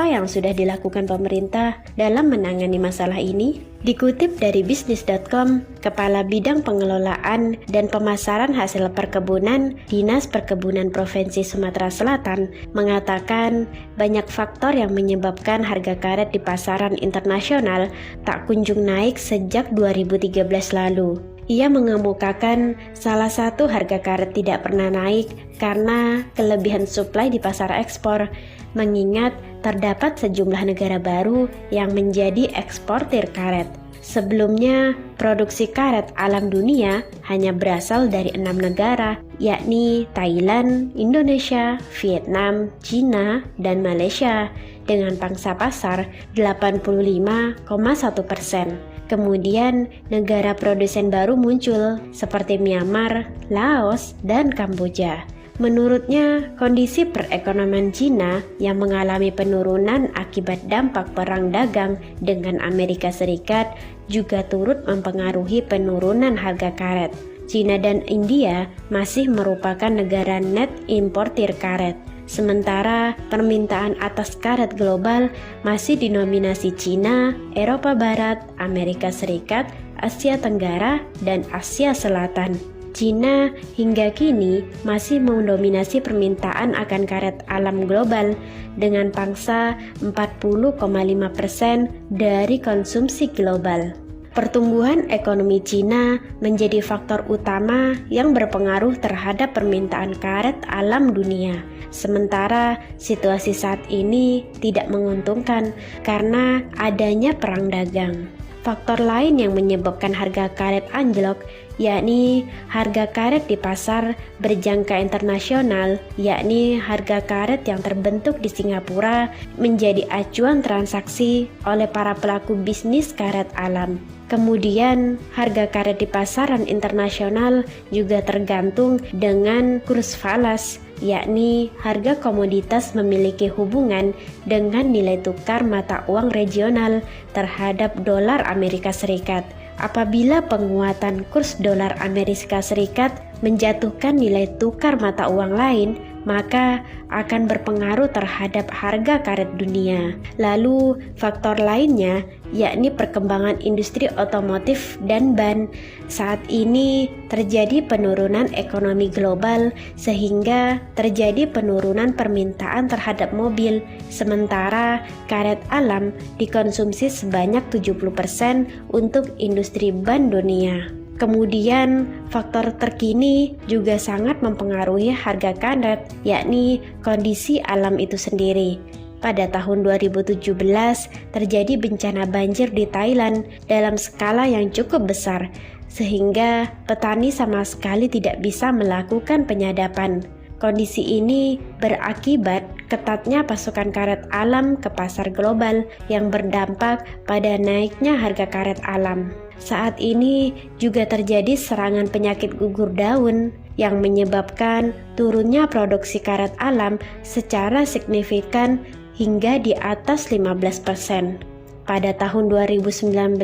apa yang sudah dilakukan pemerintah dalam menangani masalah ini? Dikutip dari bisnis.com, Kepala Bidang Pengelolaan dan Pemasaran Hasil Perkebunan Dinas Perkebunan Provinsi Sumatera Selatan mengatakan banyak faktor yang menyebabkan harga karet di pasaran internasional tak kunjung naik sejak 2013 lalu. Ia mengemukakan salah satu harga karet tidak pernah naik karena kelebihan suplai di pasar ekspor, mengingat terdapat sejumlah negara baru yang menjadi eksportir karet. Sebelumnya, produksi karet alam dunia hanya berasal dari 6 negara, yakni Thailand, Indonesia, Vietnam, China, dan Malaysia, dengan pangsa pasar 85,1%. Kemudian, negara produsen baru muncul seperti Myanmar, Laos, dan Kamboja. Menurutnya, kondisi perekonomian Cina yang mengalami penurunan akibat dampak perang dagang dengan Amerika Serikat juga turut mempengaruhi penurunan harga karet. Cina dan India masih merupakan negara net importir karet. Sementara permintaan atas karet global masih dinominasi Cina, Eropa Barat, Amerika Serikat, Asia Tenggara, dan Asia Selatan. Cina hingga kini masih mendominasi permintaan akan karet alam global dengan pangsa 40,5% dari konsumsi global. Pertumbuhan ekonomi Cina menjadi faktor utama yang berpengaruh terhadap permintaan karet alam dunia. Sementara situasi saat ini tidak menguntungkan karena adanya perang dagang. Faktor lain yang menyebabkan harga karet anjlok yakni harga karet di pasar berjangka internasional, yakni harga karet yang terbentuk di Singapura menjadi acuan transaksi oleh para pelaku bisnis karet alam. Kemudian, harga karet di pasaran internasional juga tergantung dengan kurs falas, yakni harga komoditas memiliki hubungan dengan nilai tukar mata uang regional terhadap dolar Amerika Serikat. Apabila penguatan kurs dolar Amerika Serikat menjatuhkan nilai tukar mata uang lain, maka akan berpengaruh terhadap harga karet dunia. Lalu, faktor lainnya yakni perkembangan industri otomotif dan ban. Saat ini terjadi penurunan ekonomi global sehingga terjadi penurunan permintaan terhadap mobil, sementara karet alam dikonsumsi sebanyak 70% untuk industri ban dunia. Kemudian, faktor terkini juga sangat mempengaruhi harga karet, yakni kondisi alam itu sendiri. Pada tahun 2017, terjadi bencana banjir di Thailand dalam skala yang cukup besar, sehingga petani sama sekali tidak bisa melakukan penyadapan. Kondisi ini berakibat ketatnya pasokan karet alam ke pasar global yang berdampak pada naiknya harga karet alam. Saat ini juga terjadi serangan penyakit gugur daun yang menyebabkan turunnya produksi karet alam secara signifikan hingga di atas 15%. Pada tahun 2019,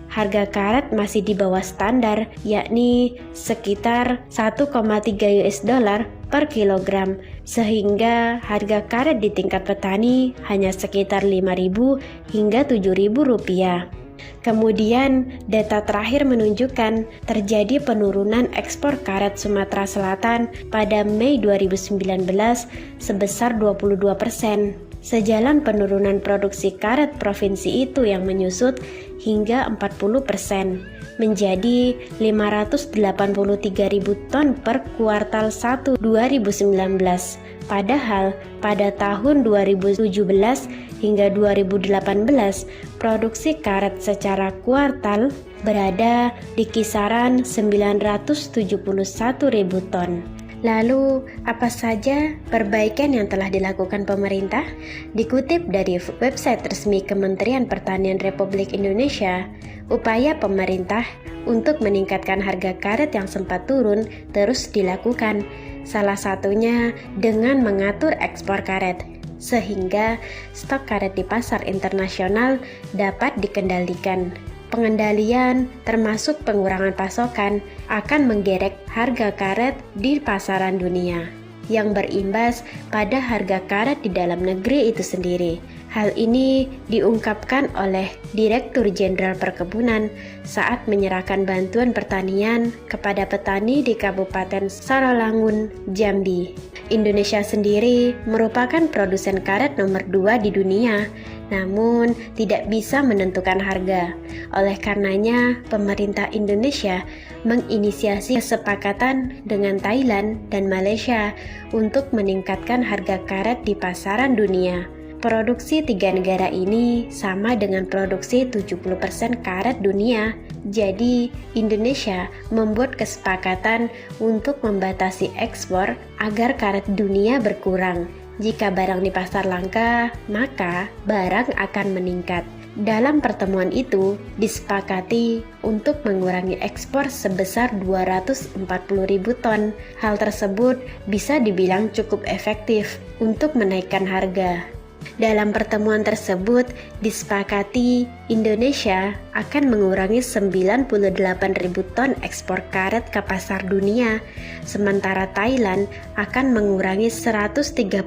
harga karet masih di bawah standar, yakni sekitar 1,3 US dollar per kilogram, sehingga harga karet di tingkat petani hanya sekitar 5.000 hingga 7.000 rupiah. Kemudian, data terakhir menunjukkan terjadi penurunan ekspor karet Sumatera Selatan pada Mei 2019 sebesar 22%. Sejalan penurunan produksi karet provinsi itu yang menyusut hingga 40% menjadi 583.000 ton per kuartal 1 2019. Padahal pada tahun 2017 hingga 2018 produksi karet secara kuartal berada di kisaran 971.000 ton. Lalu, apa saja perbaikan yang telah dilakukan pemerintah? Dikutip dari website resmi Kementerian Pertanian Republik Indonesia, upaya pemerintah untuk meningkatkan harga karet yang sempat turun terus dilakukan, salah satunya dengan mengatur ekspor karet, sehingga stok karet di pasar internasional dapat dikendalikan. Pengendalian termasuk pengurangan pasokan akan menggerek harga karet di pasaran dunia. yang berimbas pada harga karet di dalam negeri itu sendiri. Hal ini diungkapkan oleh Direktur Jenderal Perkebunan saat menyerahkan bantuan pertanian kepada petani di Kabupaten Saralangun, Jambi. Indonesia sendiri merupakan produsen karet nomor 2 di dunia, namun tidak bisa menentukan harga. Oleh karenanya, pemerintah Indonesia menginisiasi kesepakatan dengan Thailand dan Malaysia untuk meningkatkan harga karet di pasaran dunia. Produksi 3 negara ini sama dengan produksi 70% karet dunia. Jadi, Indonesia membuat kesepakatan untuk membatasi ekspor agar karet dunia berkurang. Jika barang di pasar langka, maka barang akan meningkat. Dalam pertemuan itu, disepakati untuk mengurangi ekspor sebesar 240.000 ton. Hal tersebut bisa dibilang cukup efektif untuk menaikkan harga. Dalam pertemuan tersebut disepakati Indonesia akan mengurangi 98.000 ton ekspor karet ke pasar dunia, sementara Thailand akan mengurangi 130.000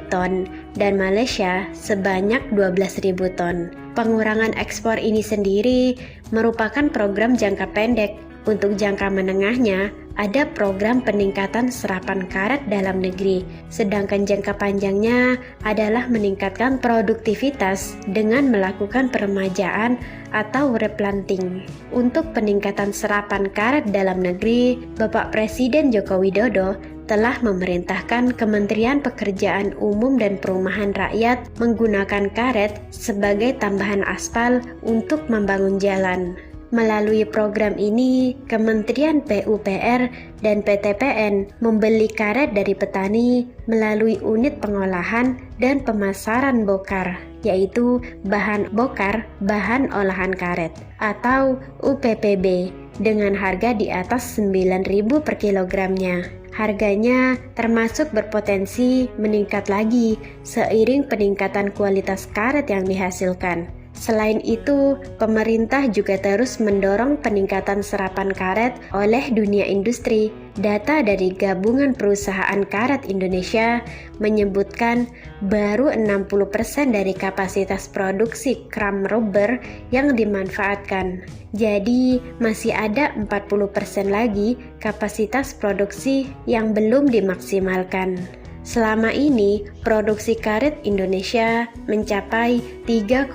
ton dan Malaysia sebanyak 12.000 ton. Pengurangan ekspor ini sendiri merupakan program jangka pendek. Untuk jangka menengahnya, ada program peningkatan serapan karet dalam negeri, sedangkan jangka panjangnya adalah meningkatkan produktivitas dengan melakukan peremajaan atau replanting. Untuk peningkatan serapan karet dalam negeri, Bapak Presiden Joko Widodo telah memerintahkan Kementerian Pekerjaan Umum dan Perumahan Rakyat menggunakan karet sebagai tambahan aspal untuk membangun jalan. Melalui program ini, Kementerian PUPR dan PTPN membeli karet dari petani melalui unit pengolahan dan pemasaran bokar, yaitu bahan bokar, bahan olahan karet, atau UPPB, dengan harga di atas 9.000 per kilogramnya. Harganya termasuk berpotensi meningkat lagi seiring peningkatan kualitas karet yang dihasilkan. Selain itu, pemerintah juga terus mendorong peningkatan serapan karet oleh dunia industri. Data dari Gabungan Perusahaan Karet Indonesia menyebutkan baru 60% dari kapasitas produksi kram rubber yang dimanfaatkan. Jadi, masih ada 40% lagi kapasitas produksi yang belum dimaksimalkan. Selama ini, produksi karet Indonesia mencapai 3,6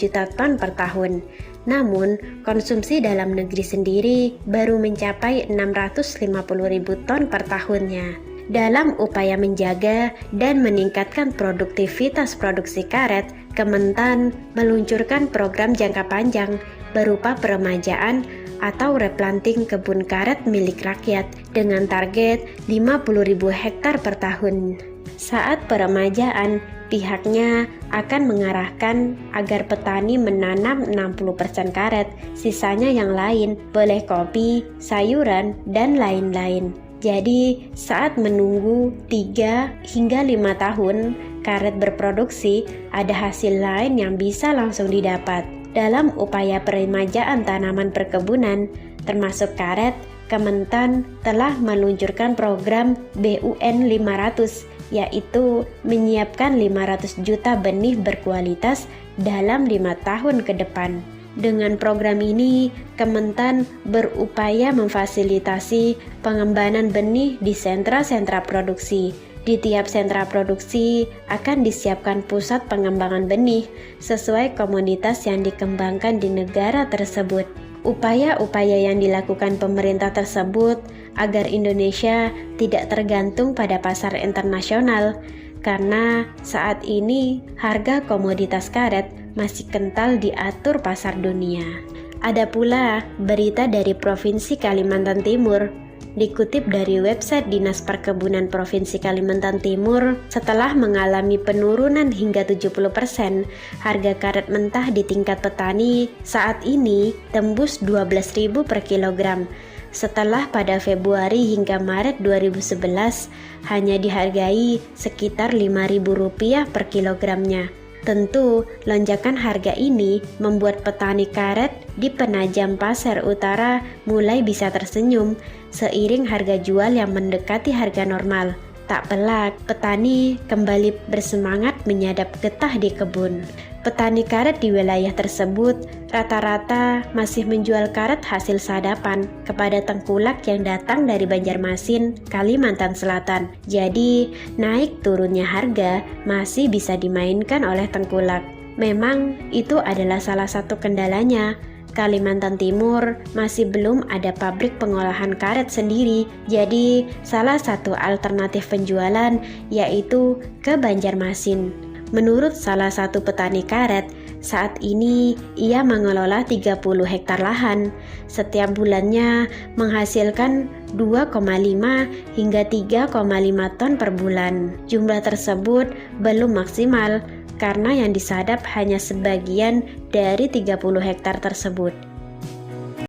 juta ton per tahun. Namun, konsumsi dalam negeri sendiri baru mencapai 650.000 ton per tahunnya. Dalam upaya menjaga dan meningkatkan produktivitas produksi karet, Kementan meluncurkan program jangka panjang berupa peremajaan atau replanting kebun karet milik rakyat dengan target 50.000 hektar per tahun. Saat peremajaan, pihaknya akan mengarahkan agar petani menanam 60% karet, sisanya yang lain boleh kopi, sayuran, dan lain-lain. Jadi, saat menunggu 3 hingga 5 tahun karet berproduksi, ada hasil lain yang bisa langsung didapat. Dalam upaya peremajaan tanaman perkebunan, termasuk karet, Kementan telah meluncurkan program BUN 500, yaitu menyiapkan 500 juta benih berkualitas dalam 5 tahun ke depan. Dengan program ini, Kementan berupaya memfasilitasi pengembangan benih di sentra-sentra produksi. Di tiap sentra produksi akan disiapkan pusat pengembangan benih sesuai komoditas yang dikembangkan di negara tersebut. Upaya-upaya yang dilakukan pemerintah tersebut agar Indonesia tidak tergantung pada pasar internasional, karena saat ini harga komoditas karet masih kental diatur pasar dunia. Ada pula berita dari Provinsi Kalimantan Timur. Dikutip dari website Dinas Perkebunan Provinsi Kalimantan Timur, setelah mengalami penurunan hingga 70%, harga karet mentah di tingkat petani saat ini tembus 12.000 per kilogram. Setelah pada Februari hingga Maret 2011 hanya dihargai sekitar Rp5.000 per kilogramnya. Tentu, lonjakan harga ini membuat petani karet di Penajam Pasir Utara mulai bisa tersenyum seiring harga jual yang mendekati harga normal. Tak pelak, petani kembali bersemangat menyadap getah di kebun. Petani karet di wilayah tersebut rata-rata masih menjual karet hasil sadapan kepada tengkulak yang datang dari Banjarmasin, Kalimantan Selatan. Jadi, naik turunnya harga masih bisa dimainkan oleh tengkulak. Memang itu adalah salah satu kendalanya. Kalimantan Timur masih belum ada pabrik pengolahan karet sendiri, jadi salah satu alternatif penjualan yaitu ke Banjarmasin. Menurut salah satu petani karet, saat ini ia mengelola 30 hektar lahan. Setiap bulannya menghasilkan 2,5 hingga 3,5 ton per bulan. Jumlah tersebut belum maksimal karena yang disadap hanya sebagian dari 30 hektar tersebut.